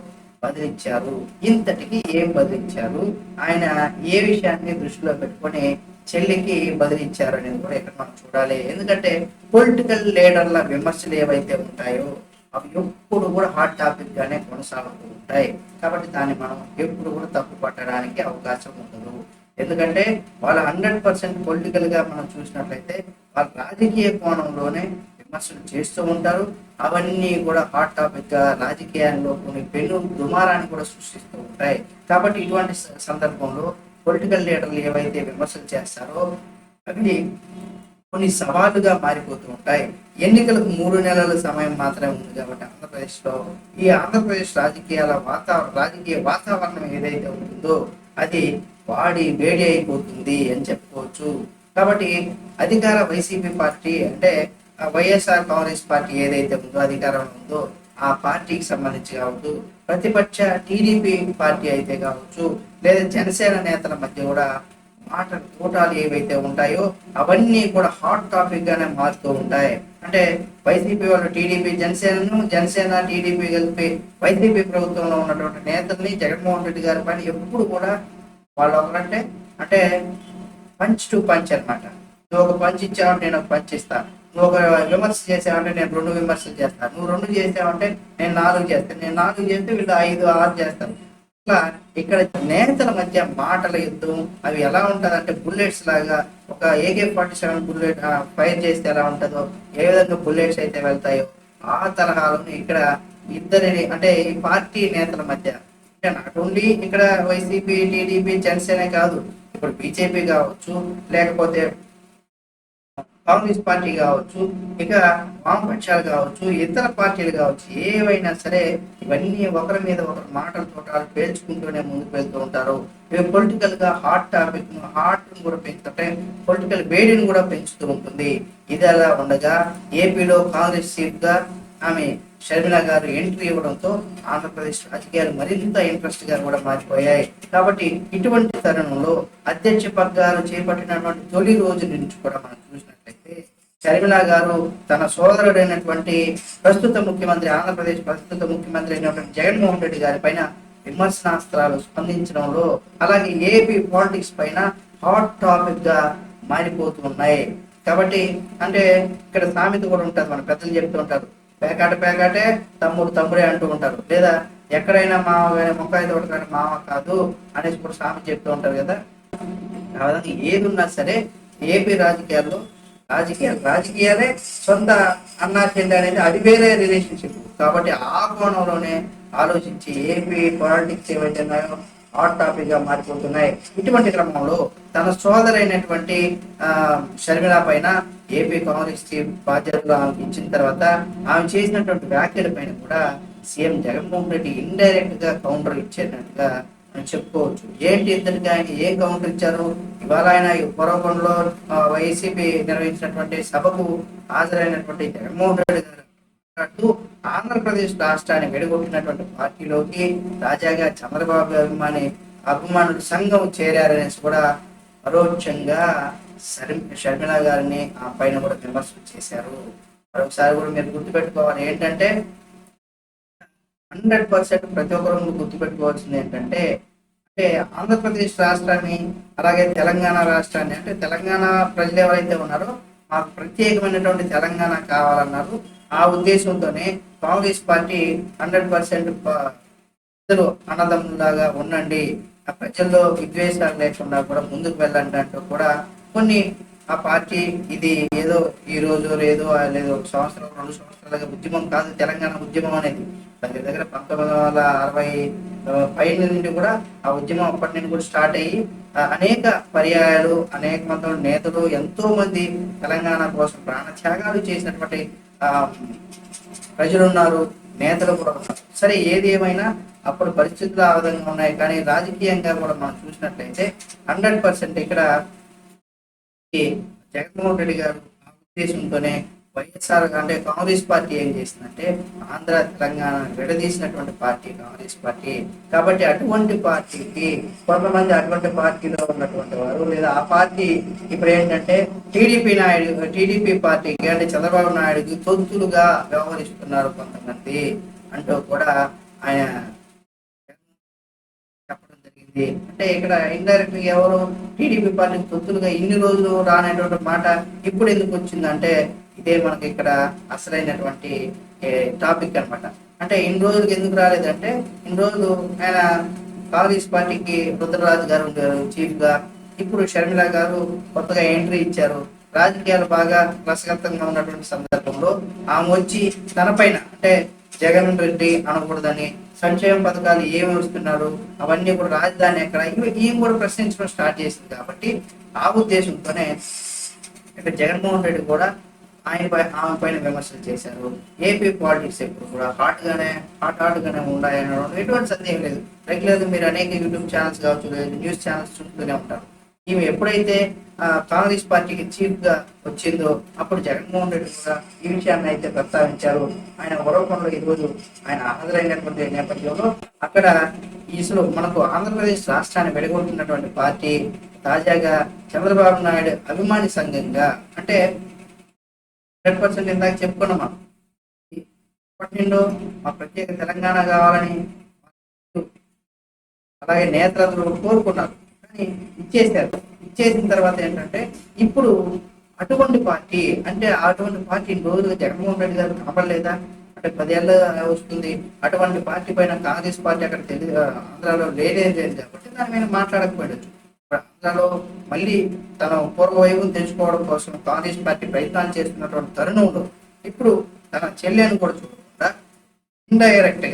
బదిలిచ్చారు. ఇంతటికి ఏం బదిలిచ్చారు, ఆయన ఏ విషయాన్ని దృష్టిలో పెట్టుకొని చెల్లికి బదిలిచ్చారు అనేది కూడా ఇక్కడ మనం చూడాలి. ఎందుకంటే పొలిటికల్ లీడర్ల విమర్శలు ఏవైతే ఉంటాయో అవి ఎప్పుడు కూడా హాట్ టాపిక్ గానే కొనసాగుతూ ఉంటాయి. కాబట్టి దాన్ని మనం ఎప్పుడు కూడా తప్పు పట్టడానికి అవకాశం ఉండదు. ఎందుకంటే వాళ్ళు 100% పొలిటికల్ గా మనం చూసినట్లయితే వాళ్ళ రాజకీయ కోణంలోనే విమర్శలు చేస్తూ ఉంటారు. అవన్నీ కూడా హాట్ టాపిక్ గా రాజకీయాల్లో కొన్ని పెను దుమారాన్ని కూడా సృష్టిస్తూ ఉంటాయి. కాబట్టి ఇటువంటి సందర్భంలో పొలిటికల్ లీడర్లు ఏవైతే విమర్శలు చేస్తారో అవి కొన్ని సవాలుగా మారిపోతూ ఉంటాయి. ఎన్నికలకు 3 నెలల సమయం మాత్రమే ఉంది కాబట్టి ఆంధ్రప్రదేశ్ రాజకీయ వాతావరణం ఏదైతే ఉంటుందో అది వాడి వేడి అయిపోతుంది అని చెప్పుకోవచ్చు. కాబట్టి అధికార వైసీపీ పార్టీ అంటే వైఎస్ఆర్ కాంగ్రెస్ పార్టీ ఏదైతే ఉందో అధికారంలో ఉందో ఆ పార్టీకి సంబంధించి కావచ్చు, ప్రతిపక్ష టీడీపీ పార్టీ అయితే కావచ్చు, లేదా జనసేన నేతల మధ్య కూడా మాటల కూటాలు ఏవైతే ఉంటాయో అవన్నీ కూడా హాట్ టాపిక్ గానే మారుతూ ఉంటాయి. అంటే వైసీపీ వాళ్ళు జనసేన టీడీపీ కలిపి వైసీపీ ప్రభుత్వంలో ఉన్నటువంటి నేతల్ని జగన్మోహన్ రెడ్డి గారి పైన ఎప్పుడు కూడా వాళ్ళు ఒకరంటే అంటే పంచ్ టు పంచ్ అనమాట. నువ్వు ఒక పంచ్ ఇచ్చావంటే నేను ఒక పంచ్ ఇస్తా, నువ్వు ఒక విమర్శ చేసావంటే నేను 2 విమర్శలు చేస్తాను, నువ్వు 2 చేసావంటే నేను 4 చేస్తాను, నేను 4 చేస్తే వీళ్ళు 5, 6 చేస్తాను. ఇట్లా ఇక్కడ నేతల మధ్య మాటల యుద్ధం అవి ఎలా ఉంటదంటే బుల్లెట్స్ లాగా ఒక AK-47 బుల్లెట్ ఫైర్ చేస్తే ఎలా ఉంటుందో ఏ విధంగా బుల్లెట్స్ అయితే వెళ్తాయో ఆ తరహాలోనే ఇక్కడ ఇద్దరిని అంటే ఈ పార్టీ నేతల మధ్య నాట్ ఓన్లీ ఇక్కడ వైసీపీ టీడీపీ జనసేన కాదు, ఇప్పుడు బీజేపీ కావచ్చు, లేకపోతే కాంగ్రెస్ పార్టీ కావచ్చు, ఇక వామపక్షాలు కావచ్చు, ఇతర పార్టీలు కావచ్చు, ఏవైనా సరే ఇవన్నీ ఒకరి మీద ఒకరు మాటలతో పేల్చుకుంటూనే ముందుకు వెళ్తూ ఉంటారు. ఇవి పొలిటికల్ గా హాట్ కూడా పెంచుతుంటే పొలిటికల్ వేడిని కూడా పెంచుతూ ఉంటుంది. ఇది అలా ఉండగా ఏపీలో కాంగ్రెస్ చీఫ్ గా ఆమె షర్మిల గారు ఎంట్రీ ఇవ్వడంతో ఆంధ్రప్రదేశ్ రాజకీయాలు మరింత ఇంట్రెస్ట్ గా కూడా మారిపోయాయి. కాబట్టి ఇటువంటి తరుణంలో అధ్యక్ష పగ్గాలు చేపట్టినటువంటి తొలి రోజు నుంచి కూడా మనం చూసినట్లయితే షర్మిల గారు తన సోదరుడైనటువంటి ఆంధ్రప్రదేశ్ ప్రస్తుత ముఖ్యమంత్రి అయినటువంటి జగన్మోహన్ రెడ్డి గారి పైన విమర్శనాస్త్రాలు స్పందించడంలో, అలాగే ఏపీ పాలిటిక్స్ పైన హాట్ టాపిక్ గా మారిపోతున్నాయి. కాబట్టి అంటే ఇక్కడ సామెత కూడా ఉంటుంది, మన పెద్దలు చెప్తూ ఉంటారు, పేకాటే తమ్ముడే అంటూ ఉంటారు, లేదా ఎక్కడైనా మావ కానీ మొక్కాయి తోట కానీ మావ కాదు అనేసి కూడా సామెత చెప్తూ ఉంటారు కదా. ఆ విధంగా ఏది ఉన్నా సరే ఏపీ రాజకీయాలే సొంత అన్నా చెల్లి అనేది అది వేరే రిలేషన్షిప్. కాబట్టి ఆ కోణంలోనే ఆలోచించి ఏపీ పాలిటిక్స్ ఏవైతే ఉన్నాయో హాట్ టాపిక్ గా మారిపోతున్నాయి. ఇటువంటి క్రమంలో తన సోదరైనటువంటి షర్మిల పైన ఏపీ కాంగ్రెస్ చీఫ్ బాధ్యతలు ఆమెకి ఇచ్చిన తర్వాత ఆమె చేసినటువంటి వ్యాఖ్యల పైన కూడా సీఎం జగన్మోహన్ రెడ్డి ఇండైరెక్ట్ గా కౌంటర్ ఇచ్చేటట్టుగా చెప్పుకోవచ్చు. ఏంటి ఇద్దరికి ఆయన ఏం కౌంటర్ ఇచ్చారు? ఇవాళ ఆయన పొరకొండలో వైసీపీ నిర్వహించినటువంటి సభకు హాజరైనటువంటి జగన్మోహన్ రెడ్డి గారు ఆంధ్రప్రదేశ్ రాష్ట్రాన్ని వెడగొట్టినటువంటి పార్టీలోకి తాజాగా చంద్రబాబు అభిమానుల సంఘం చేరారనేసి కూడా పరోక్షంగా షర్మిల గారిని ఆ పైన కూడా విమర్శలు చేశారు. మరొకసారి కూడా మీరు గుర్తుపెట్టుకోవాలి ఏంటంటే 100% ప్రతి ఒక్కరు గుర్తుపెట్టుకోవాల్సింది ఏంటంటే అంటే ఆంధ్రప్రదేశ్ రాష్ట్రాన్ని అలాగే తెలంగాణ రాష్ట్రాన్ని అంటే తెలంగాణ ప్రజలు ఎవరైతే ఉన్నారో మాకు ప్రత్యేకమైనటువంటి తెలంగాణ కావాలన్నారు. ఆ ఉద్దేశంతోనే కాంగ్రెస్ పార్టీ 100% ఇద్దరు అన్నదమ్ములాగా ఉండండి, ఆ ప్రజల్లో విద్వేషాలు లేకుండా కూడా ముందుకు వెళ్ళండి అంటూ కూడా కొన్ని ఆ పార్టీ ఇది ఏదో ఈ రోజు లేదో 1 సంవత్సరం 2 సంవత్సరాలుగా ఉద్యమం కాదు తెలంగాణ ఉద్యమం అనేది. దగ్గర 1960 పైన నుండి కూడా ఆ ఉద్యమం అప్పటి నుండి కూడా స్టార్ట్ అయ్యి అనేక పర్యాయాలు అనేక మంది నేతలు ఎంతో మంది తెలంగాణ కోసం ప్రాణత్యాగాలు చేసినటువంటి ప్రజలు ఉన్నారు, నేతలు కూడా ఉన్నారు. సరే ఏది ఏమైనా అప్పుడు పరిస్థితులు ఆ విధంగా ఉన్నాయి. కానీ రాజకీయంగా కూడా మనం చూసినట్లయితే 100% ఇక్కడ జగన్మోహన్ రెడ్డి గారు ఆ ఉద్దేశంతోనే వైఎస్ఆర్ అంటే కాంగ్రెస్ పార్టీ ఏం చేసిందంటే ఆంధ్ర తెలంగాణ విడదీసినటువంటి పార్టీ కాంగ్రెస్ పార్టీ. కాబట్టి అటువంటి పార్టీకి కొంతమంది అటువంటి పార్టీలో ఉన్నటువంటి వారు లేదా ఆ పార్టీ ఇప్పుడు ఏంటంటే టీడీపీ పార్టీకి అంటే చంద్రబాబు నాయుడుకి తొత్తులుగా వ్యవహరిస్తున్నారు కొంతమంది అంటూ కూడా ఆయన చెప్పడం జరిగింది. అంటే ఇక్కడ ఇండైరెక్ట్ గా ఎవరు టీడీపీ పార్టీకి తొత్తులుగా ఇన్ని రోజులు రానటువంటి మాట ఇప్పుడు ఎందుకు వచ్చిందంటే ఇదే మనకి ఇక్కడ అసలైనటువంటి టాపిక్ అన్నమాట. అంటే ఇన్ని రోజులకి ఎందుకు రాలేదంటే ఇన్ని రోజులు ఆయన కాంగ్రెస్ పార్టీకి రుద్రరాజు గారు ఉండేవారు చీఫ్ గా. ఇప్పుడు షర్మిల గారు కొత్తగా ఎంట్రీ ఇచ్చారు. రాజకీయాలు బాగా రసగతంగా ఉన్నటువంటి సందర్భంలో ఆమె వచ్చి తన పైన అంటే జగన్ రెడ్డి అనకూడదని సంక్షేమ పథకాలు ఏమి వస్తున్నారు అవన్నీ కూడా రాజధాని ఎక్కడ ఈమె కూడా ప్రశ్నించడం స్టార్ట్ చేసింది. కాబట్టి ఆ ఉద్దేశంతోనే ఇక్కడ జగన్మోహన్ రెడ్డి కూడా ఆమె పైన విమర్శలు చేశారు. ఏపీ పాలిటిక్స్ ఎప్పుడు కూడా హాట్ గానే ఉన్నాయనడం ఎటువంటి సందేహం లేదు. రెగ్యులర్ మీరు అనేక యూట్యూబ్ ఛానల్స్ కావచ్చు న్యూస్ ఛానల్స్ చూస్తూనే ఉంటారు. ఈమె ఎప్పుడైతే కాంగ్రెస్ పార్టీకి చీఫ్ గా వచ్చిందో అప్పుడు జగన్మోహన్ రెడ్డి కూడా ఈ విషయాన్ని అయితే ప్రస్తావించారు. ఆయన ఉరవకొండలో ఈరోజు ఆయన హాజరైనటువంటి నేపథ్యంలో అక్కడ ఈసులో మనకు ఆంధ్రప్రదేశ్ రాష్ట్రాన్ని వెడగొట్టినటువంటి పార్టీ తాజాగా చంద్రబాబు నాయుడు అభిమాని సంఘంగా అంటే 100% ఇందాక చెప్పుకున్నామా ఇప్పటి నుండో మా ప్రత్యేక తెలంగాణ కావాలని అలాగే నేతలందరూ కోరుకున్నారు. కానీ ఇచ్చేసిన తర్వాత ఏంటంటే ఇప్పుడు అటువంటి పార్టీ అంటే అటువంటి పార్టీ రోజుగా జగన్మోహన్ రెడ్డి గారు కనపడలేదా అంటే 10 ఏళ్ళ వస్తుంది. అటువంటి పార్టీ పైన కాంగ్రెస్ పార్టీ అక్కడ ఆంధ్రాలో లేదు కాబట్టి దాని మీద మాట్లాడకపోయాడు. ఆంధ్రాలో మళ్ళీ తన పూర్వవైభవం తెచ్చుకోవడం కోసం కాంగ్రెస్ పార్టీ ప్రయత్నాలు చేస్తున్నటువంటి తరుణంలో ఇప్పుడు తన చెల్లెని కూడా చూడకుండా ఇండైరెక్ట్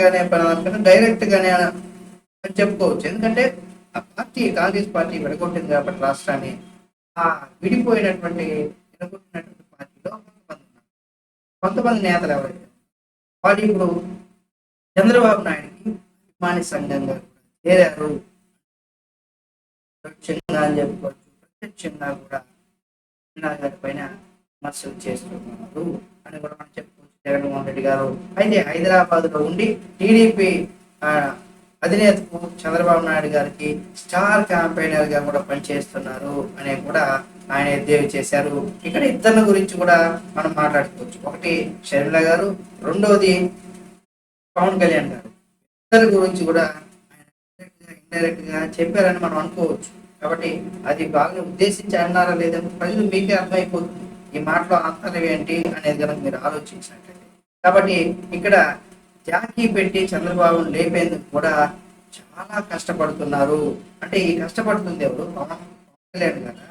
గానే డైరెక్ట్ గానే అని చెప్పుకోవచ్చు. ఎందుకంటే ఆ పార్టీ కాంగ్రెస్ పార్టీ విడగొట్టింది కాబట్టి రాష్ట్రాన్ని ఆ విడిపోయినటువంటి పార్టీలో కొంతమంది నేతలు ఎవరైతే వాళ్ళు ఇప్పుడు చంద్రబాబు నాయుడికి అభిమాని సంఘంగా చేరారు ప్రత్యక్షంగా అని చెప్పుకోవచ్చు. ప్రత్యక్షంగా కూడా గారి పైన విమర్శలు చేస్తున్నారు అని కూడా మనం చెప్పుకోవచ్చు జగన్మోహన్ రెడ్డి గారు. అయితే హైదరాబాద్ లో ఉండి టీడీపీ అధినేతకు చంద్రబాబు నాయుడు గారికి స్టార్ క్యాంపెయినర్ గా కూడా పనిచేస్తున్నారు అని కూడా ఆయన ఎద్దేవి చేశారు. ఇక్కడ ఇద్దరి గురించి కూడా మనం మాట్లాడుకోవచ్చు. ఒకటి షర్మిల గారు, రెండోది పవన్ కళ్యాణ్ గారు. ఇద్దరి గురించి కూడా ఇండైరెక్ట్ గా చెప్పారని మనం అనుకోవచ్చు. కాబట్టి అది బాగా ఉద్దేశించి అన్నారా లేదంటే ప్రజలు మీకే అర్థమైపోతుంది ఈ మాటలో అంతరం ఏంటి అనేది కనుక మీరు ఆలోచించినట్లయితే. కాబట్టి ఇక్కడ జాకీ పెట్టి చంద్రబాబు లేపేందుకు కూడా చాలా కష్టపడుతున్నారు. అంటే ఈ కష్టపడుతుంది ఎవరు? పవన్ కళ్యాణ్ గారా,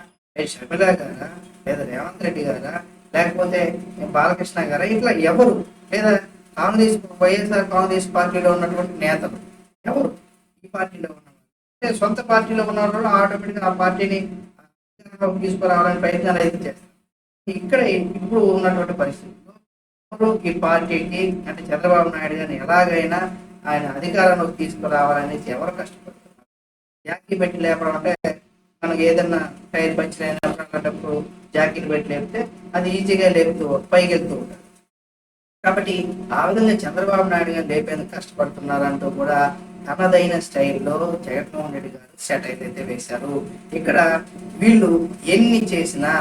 షర్మిల గారా, లేదా రేవంత్ రెడ్డి గారా, లేకపోతే బాలకృష్ణ గారా, ఇట్లా ఎవరు? లేదా వైఎస్ఆర్ కాంగ్రెస్ పార్టీలో ఉన్నటువంటి నేతలు ఎవరు? ఈ పార్టీలో ఉన్న అంటే సొంత పార్టీలో ఉన్న వాళ్ళు ఆటోమేటిక్గా ఆ పార్టీని తీసుకురావాలని ప్రయత్నాలు అయితే చేస్తారు. ఇక్కడ ఇప్పుడు ఉన్నటువంటి పరిస్థితుల్లో ఈ పార్టీకి అంటే చంద్రబాబు నాయుడు గారిని ఎలాగైనా ఆయన అధికారంలోకి తీసుకురావాలనేసి ఎవరు కష్టపడుతున్నారు? జాకీ పెట్టి లేపడం అంటే మనకి ఏదన్నా టైర్ పంచర్ అయినప్పుడు జాకీని పెట్టి లేపితే అది ఈజీగా లేపుతూ పైకి వెళ్తూ ఉంటారు. కాబట్టి ఆ విధంగా చంద్రబాబు నాయుడు గారు లేపేందుకు కష్టపడుతున్నారంటూ కూడా తనదైన స్టైల్లో జగన్మోహన్ రెడ్డి గారు సెటైర్ అయితే వేశారు. ఇక్కడ వీళ్ళు ఎన్ని చేసినా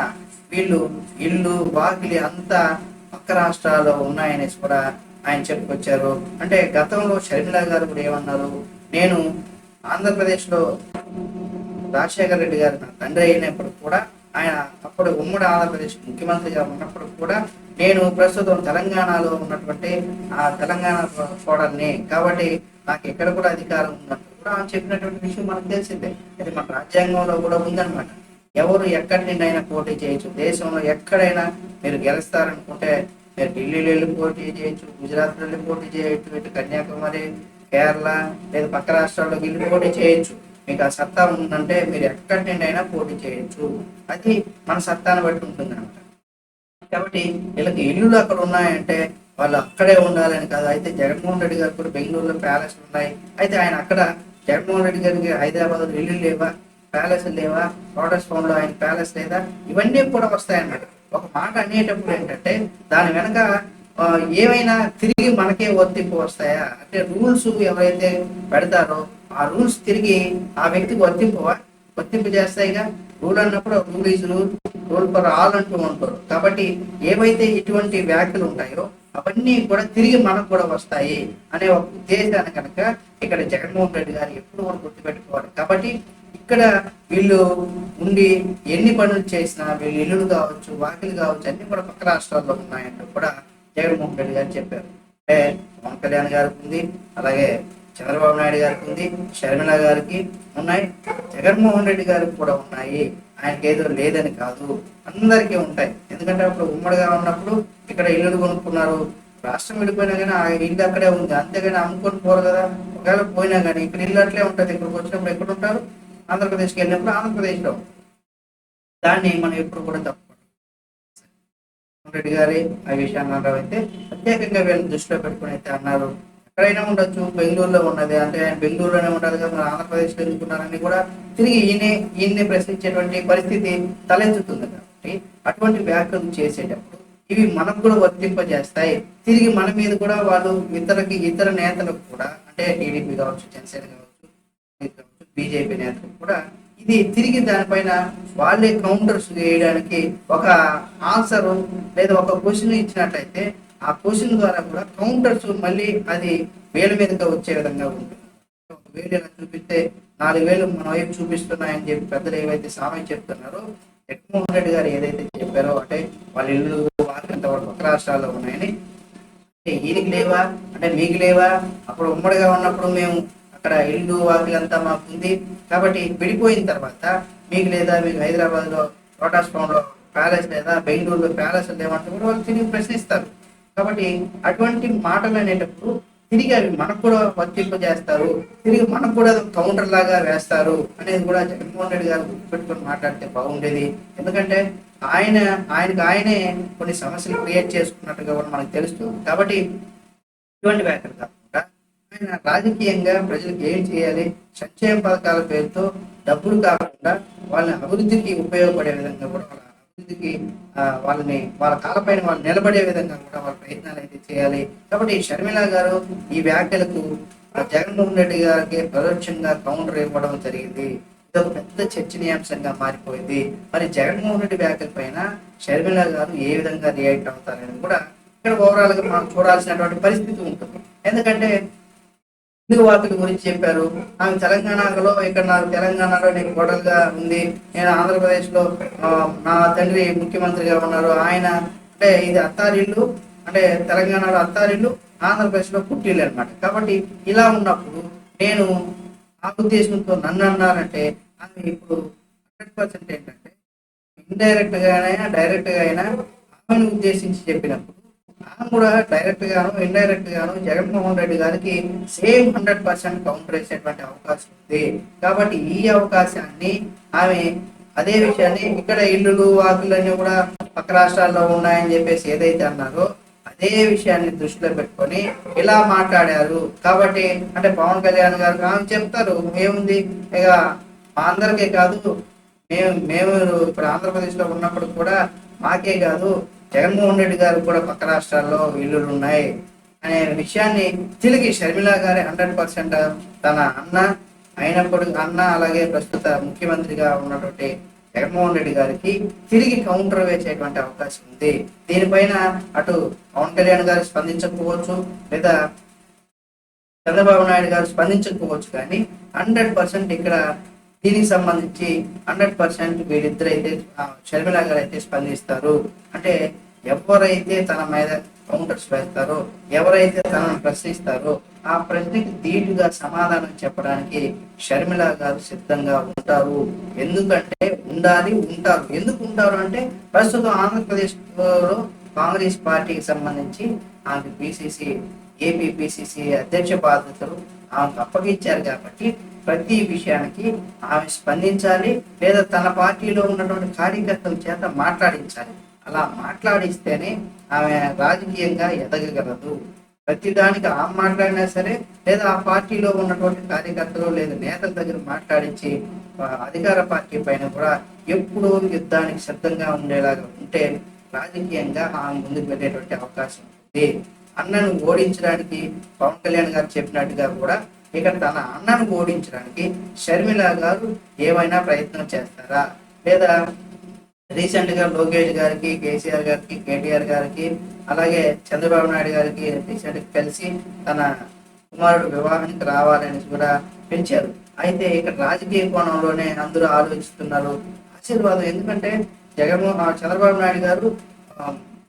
వీళ్ళు ఇల్లు వాకిలి అంతా పక్క రాష్ట్రాల్లో ఉన్నాయనేసి కూడా ఆయన చెప్పుకొచ్చారు. అంటే గతంలో షర్మిల గారు కూడా ఏమన్నారు, నేను ఆంధ్రప్రదేశ్లో రాజశేఖర రెడ్డి గారు నా తండ్రి అయినప్పుడు కూడా ఆయన అప్పుడు ఉమ్మడి ఆంధ్రప్రదేశ్ ముఖ్యమంత్రిగా ఉన్నప్పుడు కూడా నేను ప్రస్తుతం తెలంగాణలో ఉన్నటువంటి ఆ తెలంగాణ కోడల్ని కాబట్టి నాకు ఎక్కడ కూడా అధికారం ఉందంటూ కూడా ఆయన చెప్పినటువంటి విషయం మనకు తెలిసిందే. అది మన రాజ్యాంగంలో కూడా ఉందన్నమాట. ఎవరు ఎక్కడి నుండి అయినా పోటీ చేయొచ్చు. దేశంలో ఎక్కడైనా మీరు గెలుస్తారనుకుంటే మీరు ఢిల్లీలో వెళ్ళి పోటీ చేయొచ్చు, గుజరాత్లో వెళ్ళి పోటీ చేయొచ్చు, ఇటు కన్యాకుమారి, కేరళ లేదా పక్క రాష్ట్రాల్లో వెళ్ళి పోటీ చేయొచ్చు. మీకు ఆ సత్తా ఉందంటే మీరు ఎక్కడి నుండి అయినా పోటీ చేయొచ్చు. అది మన సత్తాను బట్టి ఉంటుంది అనమాట. కాబట్టి వీళ్ళకి ఇల్లులు అక్కడ ఉన్నాయంటే వాళ్ళు అక్కడే ఉండాలని కాదు. అయితే జగన్మోహన్ రెడ్డి గారు కూడా బెంగళూరులో ప్యాలెస్లు ఉన్నాయి. అయితే ఆయన అక్కడ జగన్మోహన్ రెడ్డి గారికి హైదరాబాద్లో ఇల్లు లేవా, ప్యాలెస్ లేవా, లోటస్ ఫౌండ్ లో ఆయన ప్యాలెస్ లేదా, ఇవన్నీ కూడా వస్తాయన్నమాట. ఒక మాట అనేటప్పుడు ఏంటంటే దాని వెనక ఏమైనా తిరిగి మనకే వర్తింపు వస్తాయా అంటే రూల్స్ ఎవరైతే పెడతారో ఆ రూల్స్ తిరిగి ఆ వ్యక్తికి వర్తింపు చేస్తాయిగా. రూల్ అన్నప్పుడు rule is rule for all అంటూ ఉంటారు. కాబట్టి ఏవైతే ఇటువంటి వ్యాఖ్యలు ఉంటాయో అవన్నీ కూడా తిరిగి మనకు కూడా వస్తాయి అనే ఒక ఉద్దేశాన్ని కనుక ఇక్కడ జగన్మోహన్ రెడ్డి గారు ఎప్పుడు కూడా గుర్తుపెట్టుకోవాలి. కాబట్టి ఇక్కడ వీళ్ళు ఉండి ఎన్ని పనులు చేసినా వీళ్ళు ఇల్లులు కావచ్చు, వాకిలు కావచ్చు, అన్ని కూడా పక్క రాష్ట్రాల్లో ఉన్నాయంటూ కూడా జగన్మోహన్ రెడ్డి గారు చెప్పారు. అంటే పవన్ కళ్యాణ్ గారికి ఉంది, అలాగే చంద్రబాబు నాయుడు గారికి ఉంది, షర్మిల గారికి ఉన్నాయి, జగన్మోహన్ రెడ్డి గారికి కూడా ఉన్నాయి. ఆయనకి ఏదో లేదని కాదు, అందరికీ ఉంటాయి. ఎందుకంటే అప్పుడు ఉమ్మడిగా ఉన్నప్పుడు ఇక్కడ ఇల్లులు కొనుక్కున్నారు, రాష్ట్రం విడిపోయినా కానీ ఆ ఇల్లు అక్కడే ఉంది, అంతేగాని అమ్ముకొని పోరు కదా. ఒకవేళ పోయినా కానీ ఇక్కడ ఇల్లు అట్లే ఉంటుంది. ఇక్కడికి వచ్చినప్పుడు ఎక్కడ ఉంటారు? ఆంధ్రప్రదేశ్కి వెళ్ళినప్పుడు ఆంధ్రప్రదేశ్లో. దాన్ని మనం ఎప్పుడు కూడా తప్పు రెడ్డి గారి ఆ విషయాన్ని అన్నారు. అయితే ప్రత్యేకంగా వీళ్ళని దృష్టిలో పెట్టుకుని అయితే అన్నారు. ఎక్కడైనా ఉండొచ్చు, బెంగళూరులో ఉన్నది అంటే ఆయన బెంగళూరులోనే ఉండాలి కదా, మన ఆంధ్రప్రదేశ్లో ఎందుకున్నారని కూడా తిరిగి ఈయన్ని ప్రశ్నించేటువంటి పరిస్థితి తలెత్తుతుంది. కాబట్టి అటువంటి వ్యాఖ్యలు చేసేటప్పుడు ఇవి మనకు కూడా వర్తింపజేస్తాయి. తిరిగి మన మీద కూడా వాళ్ళు ఇతర నేతలకు కూడా అంటే టీడీపీ కావచ్చు, జనసేన కావచ్చు, బీజేపీ నేతలకు కూడా ఇది తిరిగి దానిపైన వాళ్ళే కౌంటర్స్ వేయడానికి ఒక ఆన్సర్ లేదా ఒక క్వశ్చన్ ఇచ్చినట్లయితే ఆ క్వశ్చన్ ద్వారా కూడా కౌంటర్స్ మళ్ళీ అది వేల మీదగా వచ్చే విధంగా ఉంటుంది. వేలు ఎలా చూపిస్తే 4,000 మన వైపు చూపిస్తున్నాయని చెప్పి పెద్దలు ఏవైతే సామెత చెప్తున్నారో, జగన్మోహన్ రెడ్డి గారు ఏదైతే చెప్పారో అంటే వాళ్ళ ఇల్లు వాళ్ళంత పక్క రాష్ట్రాల్లో ఉన్నాయని, ఈయనకి లేవా అంటే మీకు లేవా, అప్పుడు ఉమ్మడిగా ఉన్నప్పుడు మేము అక్కడ ఇల్లు వాకిలంతా మాకు ఉంది కాబట్టి విడిపోయిన తర్వాత మీకు లేదా, మీకు హైదరాబాద్ లో లోటస్ పౌండ్ లో ప్యాలెస్ లేదా, బెంగళూరులో ప్యాలెస్ లేవంటే కూడా వాళ్ళు తిరిగి ప్రశ్నిస్తారు. కాబట్టి అటువంటి మాటలు అనేటప్పుడు తిరిగి అవి మనకు కూడా వర్తింపు చేస్తారు, తిరిగి మనకు కూడా కౌంటర్ లాగా వేస్తారు అనేది కూడా జగన్మోహన్ రెడ్డి గారు గుర్తుపెట్టుకొని మాట్లాడితే బాగుండేది. ఎందుకంటే ఆయనే కొన్ని సమస్యలు క్రియేట్ చేసుకున్నట్టుగా కూడా మనకు తెలుస్తుంది. కాబట్టి ఇటువంటి వ్యాఖ్యలు కాకుండా ఆయన రాజకీయంగా ప్రజలకు ఏం చేయాలి, సంక్షేమ పథకాల పేరుతో డబ్బులు కాకుండా వాళ్ళని అభివృద్ధికి ఉపయోగపడే విధంగా కూడా వాళ్ళ అభివృద్ధికి వాళ్ళ కాలపైన వాళ్ళు నిలబడే విధంగా కూడా వాళ్ళ ప్రయత్నాలు అయితే చేయాలి. కాబట్టి షర్మిల గారు ఈ వ్యాఖ్యలకు జగన్మోహన్ రెడ్డి గారికి పరోక్షంగా కౌంటర్ ఇవ్వడం జరిగింది. ఇది ఒక పెద్ద చర్చనీయాంశంగా మారిపోయింది. మరి జగన్మోహన్ రెడ్డి వ్యాఖ్యల పైన షర్మిల గారు ఏ విధంగా రియాక్ట్ అవుతారని కూడా ఇక్కడ ఓవరాల్ గా మనం చూడాల్సినటువంటి పరిస్థితి ఉంటుంది. ఎందుకంటే ఇల్లు వాకిల గురించి చెప్పారు. ఆమె తెలంగాణలో ఇక్కడ నాకు తెలంగాణలో నేను కోడలుగా ఉంది, నేను ఆంధ్రప్రదేశ్ లో నా తండ్రి ముఖ్యమంత్రిగా ఉన్నారు, ఆయన అంటే ఇది అత్తారిల్లు అంటే తెలంగాణలో అత్తారిల్లు, ఆంధ్రప్రదేశ్ లో పుట్టిల్లు అనమాట. కాబట్టి ఇలా ఉన్నప్పుడు నేను ఆ ఉద్దేశంతో నన్ను అన్నారంటే ఆమె ఇప్పుడు 100% ఏంటంటే ఇండైరెక్ట్ గానైనా డైరెక్ట్ గా అయినా ఆమెను ఉద్దేశించి చెప్పినప్పుడు ఆమె కూడా డైరెక్ట్ గాను ఇండైరెక్ట్ గాను జగన్మోహన్ రెడ్డి గారికి సేమ్ 100% కౌంటర్ వేసేటువంటి అవకాశం ఉంది. కాబట్టి ఈ అవకాశాన్ని ఆమె అదే విషయాన్ని ఇక్కడ ఇల్లులు వాకిళ్ళన్నీ కూడా పక్క రాష్ట్రాల్లో ఉన్నాయని చెప్పేసి ఏదైతే అన్నారో అదే విషయాన్ని దృష్టిలో పెట్టుకొని ఇలా మాట్లాడారు. కాబట్టి అంటే పవన్ కళ్యాణ్ గారు ఆమె చెప్తారు ఏముంది, ఇక మా అందరికీ కాదు, మేము ఇప్పుడు ఆంధ్రప్రదేశ్ లో ఉన్నప్పుడు కూడా మాకే కాదు జగన్మోహన్ రెడ్డి గారు కూడా పక్క రాష్ట్రాల్లో ఇల్లులు ఉన్నాయి అనే విషయాన్ని తిరిగి షర్మిల గారి 100% తన అన్న అలాగే ప్రస్తుత ముఖ్యమంత్రిగా ఉన్నటువంటి జగన్మోహన్ రెడ్డి గారికి తిరిగి కౌంటర్ వేసేటువంటి అవకాశం ఉంది. దీనిపైన అటు పవన్ కళ్యాణ్ గారు స్పందించకపోవచ్చు లేదా చంద్రబాబు నాయుడు గారు స్పందించకపోవచ్చు, కానీ 100% ఇక్కడ దీనికి సంబంధించి 100% వీళ్ళిద్దరైతే షర్మిల గారు అయితే స్పందిస్తారు. అంటే ఎవరైతే తన మీద కౌంటర్స్ వేస్తారో, ఎవరైతే తనను ప్రశ్నిస్తారో ఆ ప్రశ్నకి ధీటుగా సమాధానం చెప్పడానికి షర్మిల గారు సిద్ధంగా ఉంటారు. ఎందుకంటే ఉంటారు. ఎందుకు ఉంటారు అంటే ప్రస్తుతం ఆంధ్రప్రదేశ్ లో కాంగ్రెస్ పార్టీకి సంబంధించి ఆమె ఏపీ పిసిసి అధ్యక్ష బాధ్యతలు ఆమెకు అప్పగించారు. కాబట్టి ప్రతి విషయానికి ఆమె స్పందించాలి లేదా తన పార్టీలో ఉన్నటువంటి కార్యకర్తల చేత మాట్లాడించాలి. అలా మాట్లాడిస్తేనే ఆమె రాజకీయంగా ఎదగగలదు. ప్రతిదానికి ఆమె మాట్లాడినా సరే లేదా ఆ పార్టీలో ఉన్నటువంటి కార్యకర్తలు లేదా నేతల దగ్గర మాట్లాడించి అధికార పార్టీ పైన కూడా ఎప్పుడూ యుద్ధానికి సిద్ధంగా ఉండేలాగా ఉంటే రాజకీయంగా ఆమె ముందుకు వెళ్ళేటువంటి అవకాశం ఉంది. అన్నను ఓడించడానికి పవన్ కళ్యాణ్ గారు చెప్పినట్టుగా కూడా ఇక్కడ తన అన్నను ఓడించడానికి షర్మిల గారు ఏమైనా ప్రయత్నం చేస్తారా, లేదా రీసెంట్ గా లోకేష్ గారికి, కేసీఆర్ గారికి, కేటీఆర్ గారికి, అలాగే చంద్రబాబు నాయుడు గారికి రీసెంట్ గా కలిసి తన కుమారుడు వివాహానికి రావాలని కూడా పెంచారు. అయితే ఇక్కడ రాజకీయ కోణంలోనే అందరూ ఆలోచిస్తున్నారు ఆశీర్వాదం. ఎందుకంటే చంద్రబాబు నాయుడు గారు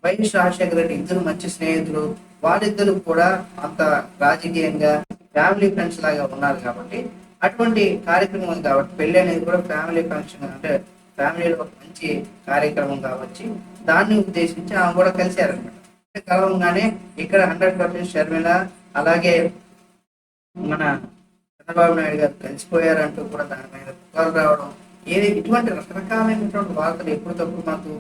వైఎస్ రాజశేఖర రెడ్డి ఇద్దరు మంచి స్నేహితులు, వాళ్ళిద్దరు కూడా అంత రాజకీయంగా ఫ్యామిలీ ఫ్రెండ్స్ లాగా ఉన్నారు కాబట్టి అటువంటి కార్యక్రమం కాబట్టి పెళ్లి అనేది కూడా ఫ్యామిలీ ఫంక్షన్, అంటే ఫ్యామిలీలో ఒక మంచి కార్యక్రమం కావచ్చు. దాన్ని ఉద్దేశించి ఆమె కూడా కలిశారనమాట. కలవంగానే ఇక్కడ 100% షర్మిల అలాగే మన చంద్రబాబు నాయుడు గారు కలిసిపోయారంటూ కూడా దాని మీద పుకారు రావడం, ఇటువంటి రకరకాలైనటువంటి వార్తలు ఎప్పటికప్పుడు మాకు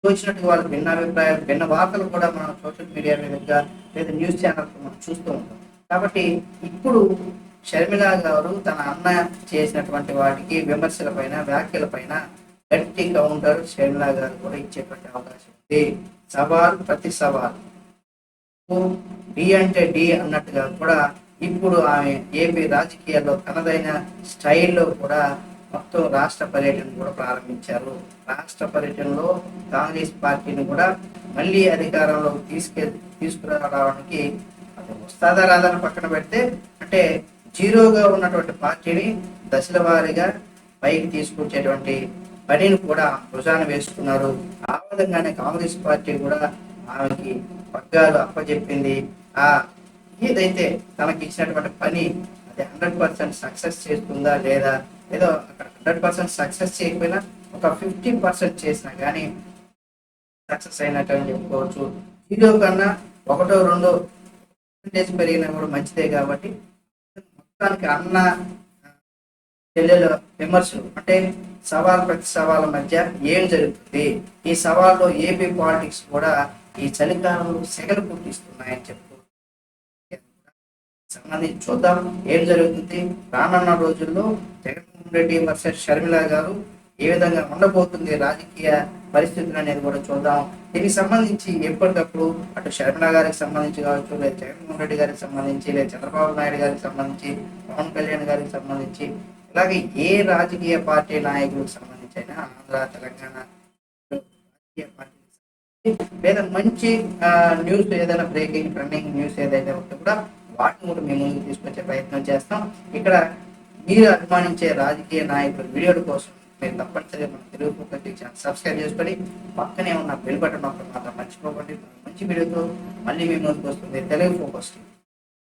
వచ్చినట్టు వాళ్ళు భిన్న అభిప్రాయాలు, భిన్న వార్తలు కూడా మనం సోషల్ మీడియా మీదుగా లేదా న్యూస్ ఛానల్స్ మనం చూస్తూ ఉంటాం. కాబట్టి ఇప్పుడు షర్మిల గారు తన అన్న చేసినటువంటి వాటికి విమర్శల పైన, వ్యాఖ్యల పైన గట్టి కౌంటర్ షర్మిల గారు కూడా ఇచ్చేటువంటి అవకాశం ఉంది. సవాల్ ప్రతి సవాల్, డి అంటే డి అన్నట్టుగా కూడా ఇప్పుడు ఆమె ఏపీ రాజకీయాల్లో తనదైన స్టైల్లో కూడా మొత్తం రాష్ట్ర పర్యటన కూడా ప్రారంభించారు. రాష్ట్ర పర్యటనలో కాంగ్రెస్ పార్టీని కూడా మళ్ళీ అధికారంలో తీసుకురావడానికి అది వస్తాదా రాదని పక్కన పెడితే, అంటే జీరోగా ఉన్నటువంటి పార్టీని దశల వారీగా పైకి తీసుకొచ్చేటువంటి పనిని కూడా భుజాన వేసుకున్నారు. ఆ విధంగానే కాంగ్రెస్ పార్టీ కూడా ఆమెకి పగ్గాలు అప్పచెప్పింది. ఆ ఏదైతే తనకి ఇచ్చినటువంటి పని అది 100% సక్సెస్ చేస్తుందా లేదా, ఏదో అక్కడ 100% సక్సెస్ చేయకపోయినా ఒక 50% చేసినా కానీ సక్సెస్ అయినట్టు అని చెప్పుకోవచ్చు. జీరో కన్నా 1-2% పెరిగినా కూడా మంచిదే. కాబట్టి మొత్తానికి అన్న చెల్లెల విమర్శలు, అంటే సవాల్ ప్రతి సవాళ్ళ మధ్య ఏం జరుగుతుంది, ఈ సవాల్లో ఏపీ పాలిటిక్స్ కూడా ఈ చలికాలంలో సెగలు పుట్టిస్తున్నాయని చెప్పుకోవచ్చు. సంబంధించి చూద్దాం ఏం జరుగుతుంది రానున్న రోజుల్లో. జగన్మోహన్ రెడ్డి వర్సెస్ షర్మిల గారు ఏ విధంగా ఉండబోతుంది రాజకీయ పరిస్థితులు అనేది కూడా చూద్దాం. దీనికి సంబంధించి ఎప్పటికప్పుడు అటు షర్మిల గారికి సంబంధించి కావచ్చు, లేదా జగన్మోహన్ రెడ్డి గారికి సంబంధించి, లేదా చంద్రబాబు నాయుడు గారికి సంబంధించి, పవన్ కళ్యాణ్ గారికి సంబంధించి, అలాగే ఏ రాజకీయ పార్టీ నాయకులకు సంబంధించి అయినా, ఆంధ్ర తెలంగాణ రాజకీయ పార్టీ లేదా మంచి న్యూస్ ఏదైనా బ్రేకింగ్ ట్రెండింగ్ న్యూస్ ఏదైతే ఉంటే కూడా వాటిని కూడా మేము ముందుకు తీసుకొచ్చే ప్రయత్నం చేస్తాం. ఇక్కడ మీరు అభిమానించే రాజకీయ నాయకుల వీడియోల కోసం మీరు తప్పనిసరిగా మన తెలుగు ఫోకస్ ఛానల్ సబ్స్క్రైబ్ చేసుకొని పక్కనే ఉన్న బెల్ బటన్ మాత్రం మర్చిపోకండి. మంచి వీడియోతో మళ్ళీ మేము ముందుకు వస్తుంది తెలుగు ఫోకస్.